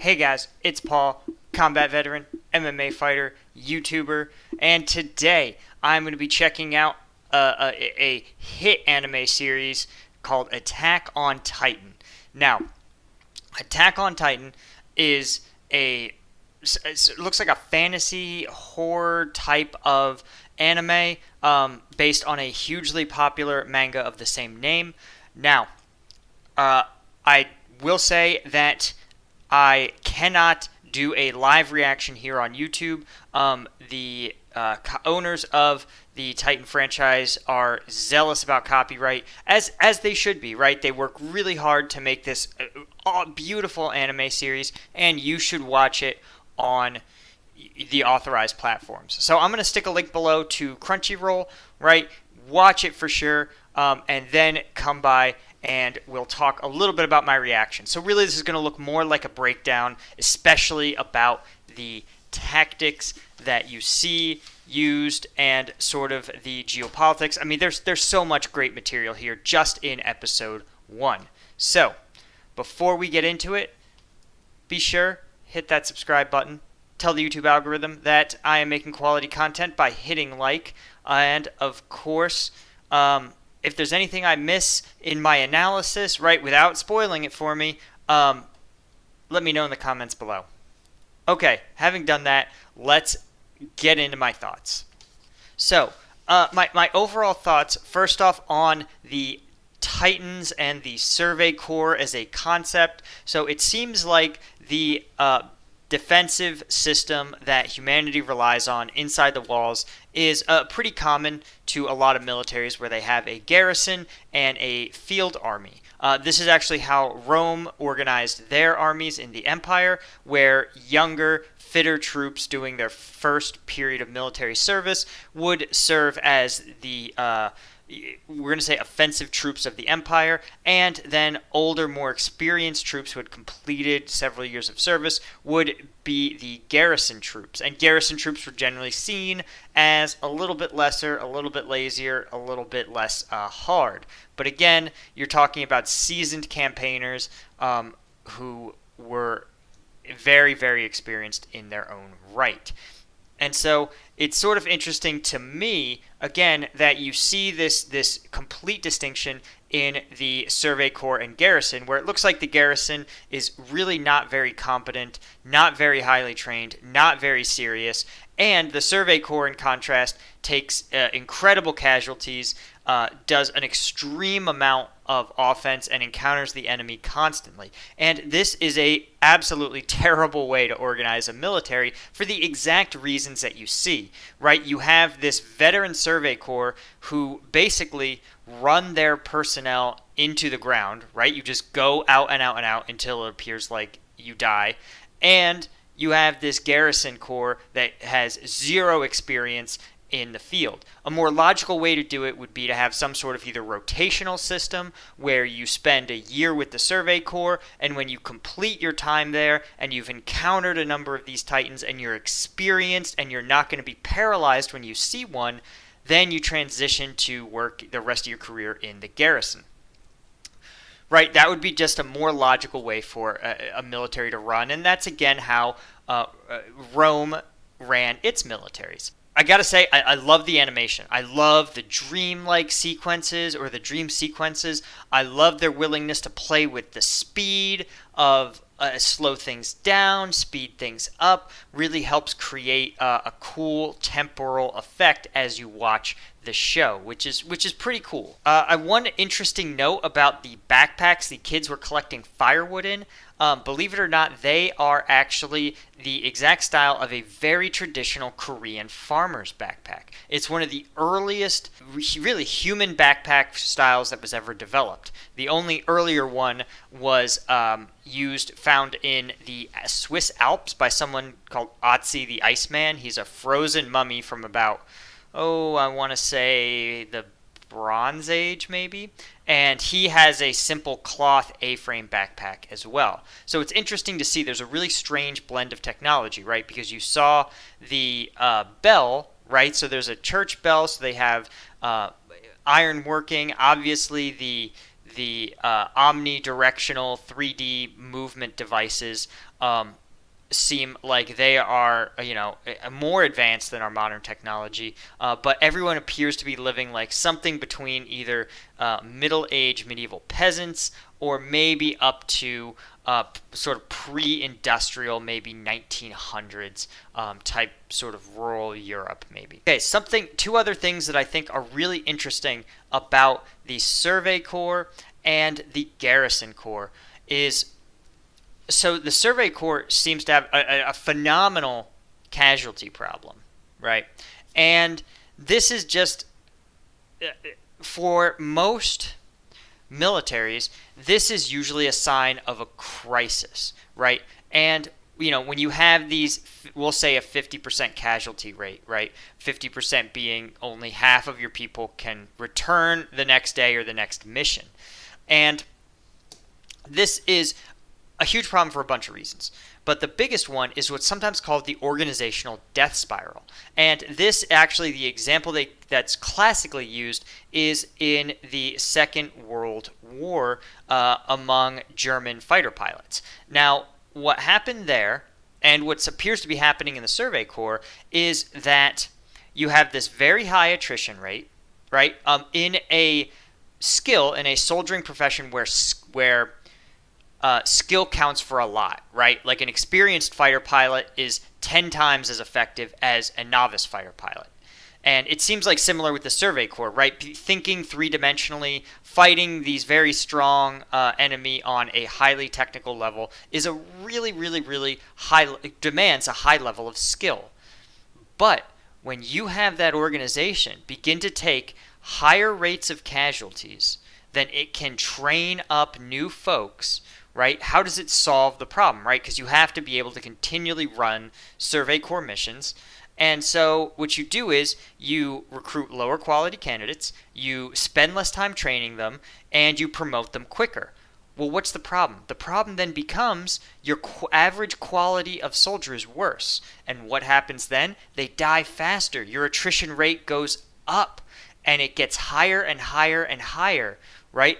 Hey guys, it's Paul, combat veteran, MMA fighter, YouTuber, and today I'm going to be checking out a hit anime series called Attack on Titan. Now, Attack on Titan is it looks like a fantasy horror type of anime based on a hugely popular manga of the same name. Now, I will say that I cannot do a live reaction here on YouTube. The owners of the Titan franchise are zealous about copyright, as they should be, right? They work really hard to make this beautiful anime series, and you should watch it on the authorized platforms. So I'm going to stick a link below to Crunchyroll, right? Watch it for sure, and then come by and we'll talk a little bit about my reaction. So really this is going to look more like a breakdown, especially about the tactics that you see used and sort of the geopolitics. I mean, there's so much great material here just in episode 1. So, before we get into it, be sure, hit that subscribe button. Tell the YouTube algorithm that I am making quality content by hitting like. And, of course, if there's anything I miss in my analysis, right, without spoiling it for me, let me know in the comments below. Okay, having done that, let's get into my thoughts. So, my overall thoughts, first off, on the Titans and the Survey Corps as a concept. So it seems like the defensive system that humanity relies on inside the walls is pretty common to a lot of militaries where they have a garrison and a field army. This is actually how Rome organized their armies in the Empire, where younger, fitter troops doing their first period of military service would serve as the we're going to say offensive troops of the Empire, and then older, more experienced troops who had completed several years of service would be the garrison troops. And garrison troops were generally seen as a little bit lesser, a little bit lazier, a little bit less hard. But again, you're talking about seasoned campaigners who were very, very experienced in their own right. And so it's sort of interesting to me, again, that you see this complete distinction in the Survey Corps and Garrison, where it looks like the Garrison is really not very competent, not very highly trained, not very serious, and the Survey Corps, in contrast, takes incredible casualties, does an extreme amount of offense, and encounters the enemy constantly. And this is a absolutely terrible way to organize a military for the exact reasons that you see, right? You have this veteran Survey Corps who basically run their personnel into the ground, right? You just go out and out and out until it appears like you die. And you have this Garrison Corps that has zero experience in the field. A more logical way to do it would be to have some sort of either rotational system where you spend a year with the Survey Corps, and when you complete your time there and you've encountered a number of these Titans and you're experienced and you're not going to be paralyzed when you see one, then you transition to work the rest of your career in the garrison. Right, that would be just a more logical way for a military to run, and that's again how Rome ran its militaries. I gotta say, I love the animation. I love the dream-like sequences, or the dream sequences. I love their willingness to play with the speed of slow things down, speed things up. Really helps create a cool temporal effect as you watch the show, which is pretty cool. One interesting note about the backpacks the kids were collecting firewood in. Believe it or not, they are actually the exact style of a very traditional Korean farmer's backpack. It's one of the earliest really human backpack styles that was ever developed. The only earlier one was found in the Swiss Alps by someone called Otzi the Iceman. He's a frozen mummy from about, I want to say the Bronze Age maybe, and he has a simple cloth A-frame backpack as well. So it's interesting to see there's a really strange blend of technology, right? Because you saw the bell, right? So there's a church bell, so they have iron working. Obviously, the omnidirectional 3D movement devices seem like they are, more advanced than our modern technology. But everyone appears to be living like something between either middle-aged medieval peasants or maybe up to sort of pre-industrial, maybe 1900s type sort of rural Europe, maybe. Okay, two other things that I think are really interesting about the Survey Corps and the Garrison Corps is, so the Survey Corps seems to have a phenomenal casualty problem, right? And this is just, for most militaries, this is usually a sign of a crisis, right? And when you have these, we'll say a 50% casualty rate, right? 50% being only half of your people can return the next day or the next mission. And this is a huge problem for a bunch of reasons. But the biggest one is what's sometimes called the organizational death spiral. And this, actually, the example that's classically used is in the Second World War among German fighter pilots. Now, what happened there, and what appears to be happening in the Survey Corps, is that you have this very high attrition rate, right? In a soldiering profession where skill counts for a lot, right? Like an experienced fighter pilot is 10 times as effective as a novice fighter pilot. And it seems like similar with the Survey Corps, right? Thinking three-dimensionally, fighting these very strong enemy on a highly technical level is a really, really, really demands a high level of skill. But when you have that organization begin to take higher rates of casualties, then it can train up new folks, right? How does it solve the problem, right? Because you have to be able to continually run Survey Corps missions. And so what you do is you recruit lower quality candidates, you spend less time training them, and you promote them quicker. Well, what's the problem? The problem then becomes your average quality of soldier is worse. And what happens then? They die faster. Your attrition rate goes up, and it gets higher and higher and higher, right?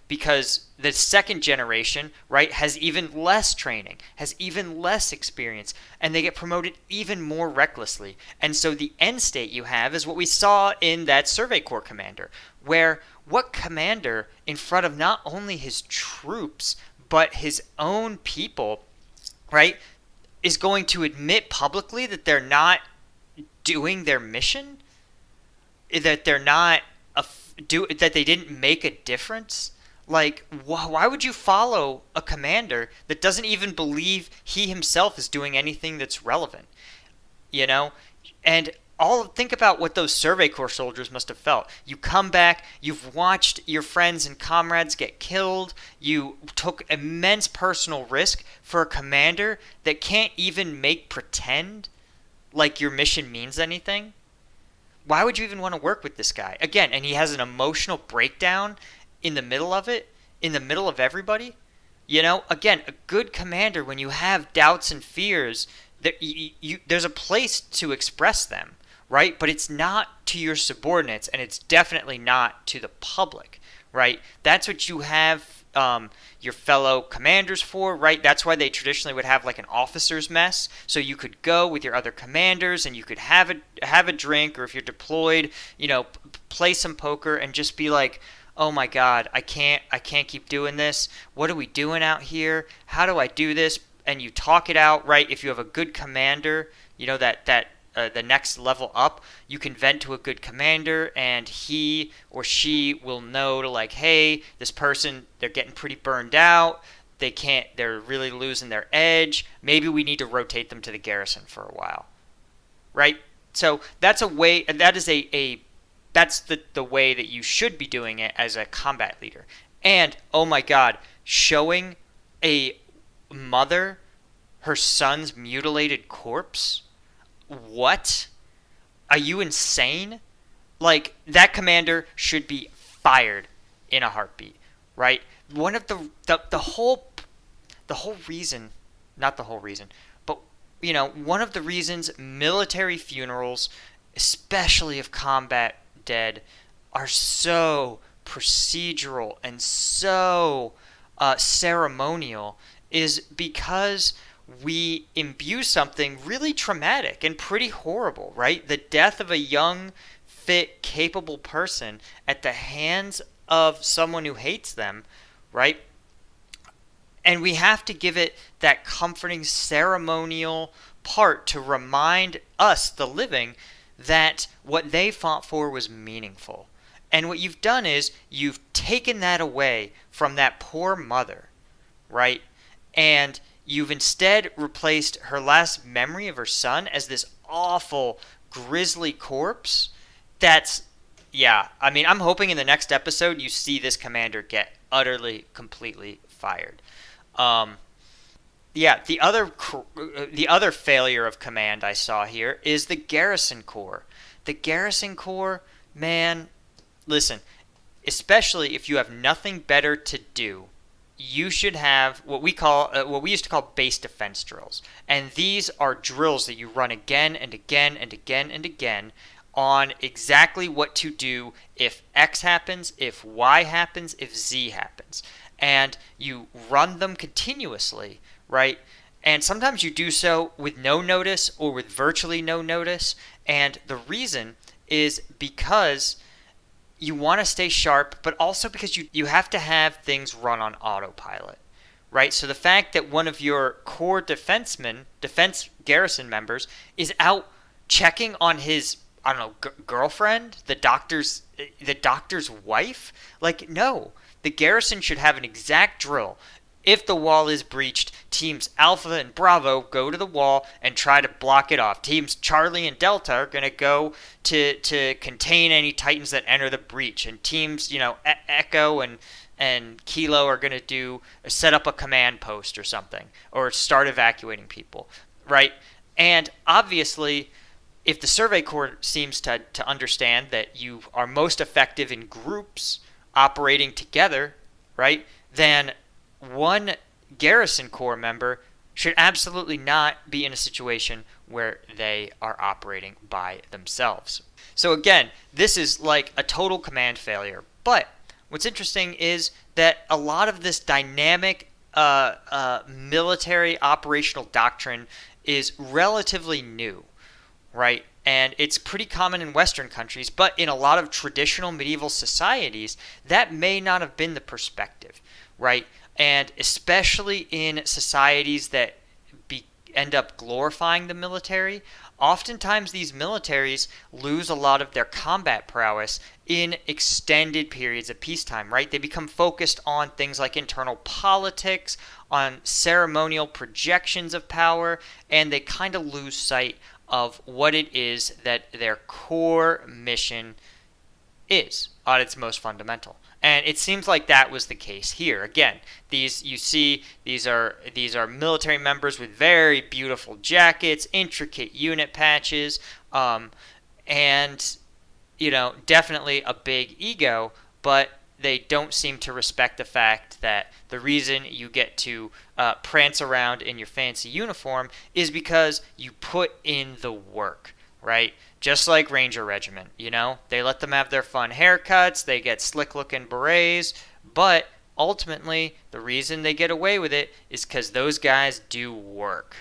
Because the second generation, right, has even less training, has even less experience, and they get promoted even more recklessly. And so the end state you have is what we saw in that Survey Corps commander, where what commander, in front of not only his troops, but his own people, right, is going to admit publicly that they're not doing their mission? That they're not, that they didn't make a difference? Like, why would you follow a commander that doesn't even believe he himself is doing anything that's relevant? And think about what those Survey Corps soldiers must have felt. You come back, you've watched your friends and comrades get killed, you took immense personal risk for a commander that can't even make pretend like your mission means anything. Why would you even want to work with this guy? Again, and he has an emotional breakdown in the middle of it, in the middle of everybody. Again, a good commander, when you have doubts and fears, there's a place to express them, right? But it's not to your subordinates, and it's definitely not to the public, right? That's what you have your fellow commanders for, right? That's why they traditionally would have like an officer's mess, so you could go with your other commanders and you could have a drink, or if you're deployed, play some poker and just be like, oh my God, I can't keep doing this. What are we doing out here? How do I do this? And you talk it out, right? If you have a good commander, the next level up, you can vent to a good commander, and he or she will know to, like, hey, this person, they're getting pretty burned out. They're really losing their edge. Maybe we need to rotate them to the garrison for a while, right? So that's a way. That is that's the way that you should be doing it as a combat leader. And, oh my God, showing a mother her son's mutilated corpse? What? Are you insane? Like, that commander should be fired in a heartbeat, right? One of the whole reason, not the whole reason, but, one of the reasons military funerals, especially of combat dead, are so procedural and so ceremonial is because we imbue something really traumatic and pretty horrible, right? The death of a young, fit, capable person at the hands of someone who hates them, right? And we have to give it that comforting ceremonial part to remind us, the living, that what they fought for was meaningful. And what you've done is you've taken that away from that poor mother, right? And you've instead replaced her last memory of her son as this awful, grisly corpse. Yeah, I mean, I'm hoping in the next episode you see this commander get utterly, completely fired. Yeah, the other failure of command I saw here is the Garrison Corps. The Garrison Corps, man, listen, especially if you have nothing better to do, you should have what we used to call base defense drills. And these are drills that you run again and again and again and again on exactly what to do if X happens, if Y happens, if Z happens. And you run them continuously, right? And sometimes you do so with no notice or with virtually no notice. And the reason is because you want to stay sharp, but also because you have to have things run on autopilot, right? So the fact that one of your core defense garrison members is out checking on his, I don't know, girlfriend, the doctor's wife, like, no. The garrison should have an exact drill. If the wall is breached, teams Alpha and Bravo go to the wall and try to block it off. Teams Charlie and Delta are going to go to contain any Titans that enter the breach. And teams, Echo and Kilo are going to set up a command post or something, or start evacuating people, right? And obviously, if the Survey Corps seems to understand that you are most effective in groups operating together, right, then one Garrison Corps member should absolutely not be in a situation where they are operating by themselves. So again, this is like a total command failure. But what's interesting is that a lot of this dynamic military operational doctrine is relatively new, right? And it's pretty common in Western countries, but in a lot of traditional medieval societies, that may not have been the perspective, right? And especially in societies that end up glorifying the military, oftentimes these militaries lose a lot of their combat prowess in extended periods of peacetime, right? They become focused on things like internal politics, on ceremonial projections of power, and they kind of lose sight of what it is that their core mission is at its most fundamental. And it seems like that was the case here. Again, these are military members with very beautiful jackets, intricate unit patches, and definitely a big ego, but they don't seem to respect the fact that the reason you get to prance around in your fancy uniform is because you put in the work, right? Just like Ranger Regiment, they let them have their fun haircuts, they get slick-looking berets, but ultimately the reason they get away with it is because those guys do work.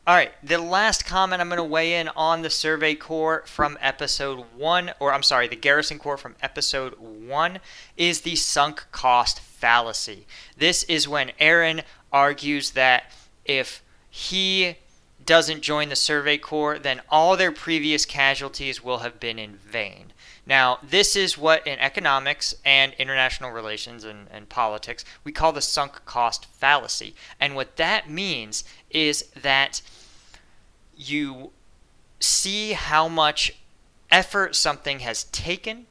All right, the last comment I'm going to weigh in on the Survey Corps from Episode 1, the Garrison Corps from Episode 1, is the sunk cost fallacy. This is when Aaron argues that if he doesn't join the Survey Corps, then all their previous casualties will have been in vain. Now, this is what in economics and international relations and politics we call the sunk cost fallacy. And what that means is that you see how much effort something has taken,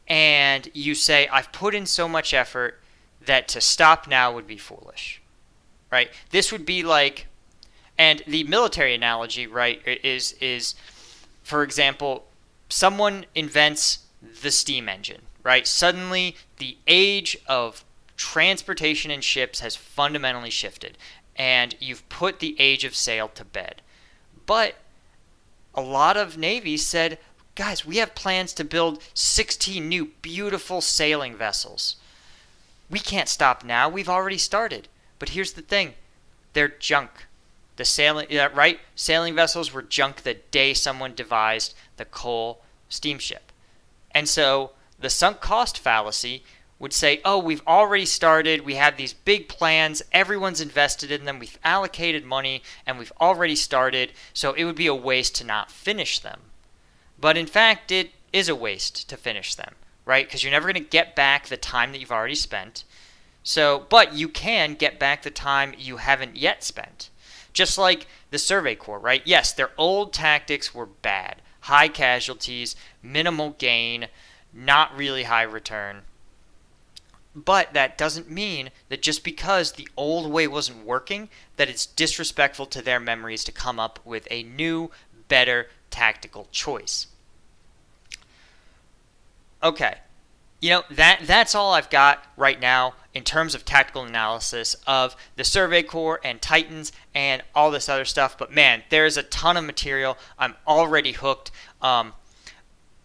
and you say, I've put in so much effort that to stop now would be foolish, right? This would be like, and the military analogy, right, is for example, someone invents the steam engine, right? Suddenly, the age of transportation and ships has fundamentally shifted, and you've put the age of sail to bed. But a lot of navies said, guys, we have plans to build 16 new beautiful sailing vessels. We can't stop now. We've already started. But here's the thing. They're junk. The sailing vessels were junk the day someone devised the coal steamship. And so the sunk cost fallacy would say, oh, we've already started, we have these big plans, everyone's invested in them, we've allocated money, and we've already started, so it would be a waste to not finish them. But in fact, it is a waste to finish them, right? Because you're never going to get back the time that you've already spent. But you can get back the time you haven't yet spent. Just like the Survey Corps, right? Yes, their old tactics were bad. High casualties, minimal gain, not really high return. But that doesn't mean that just because the old way wasn't working, that it's disrespectful to their memories to come up with a new, better tactical choice. Okay, that's all I've got right now in terms of tactical analysis of the Survey Corps and Titans and all this other stuff. But man, there's a ton of material. I'm already hooked. And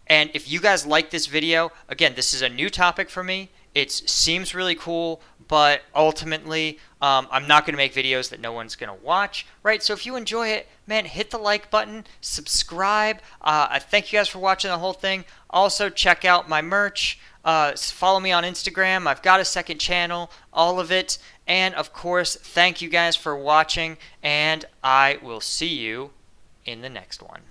if you guys like this video, again, this is a new topic for me. It seems really cool, but ultimately, I'm not going to make videos that no one's going to watch, right? So if you enjoy it, man, hit the like button, subscribe. I thank you guys for watching the whole thing. Also, check out my merch. Follow me on Instagram. I've got a second channel, all of it. And, of course, thank you guys for watching, and I will see you in the next one.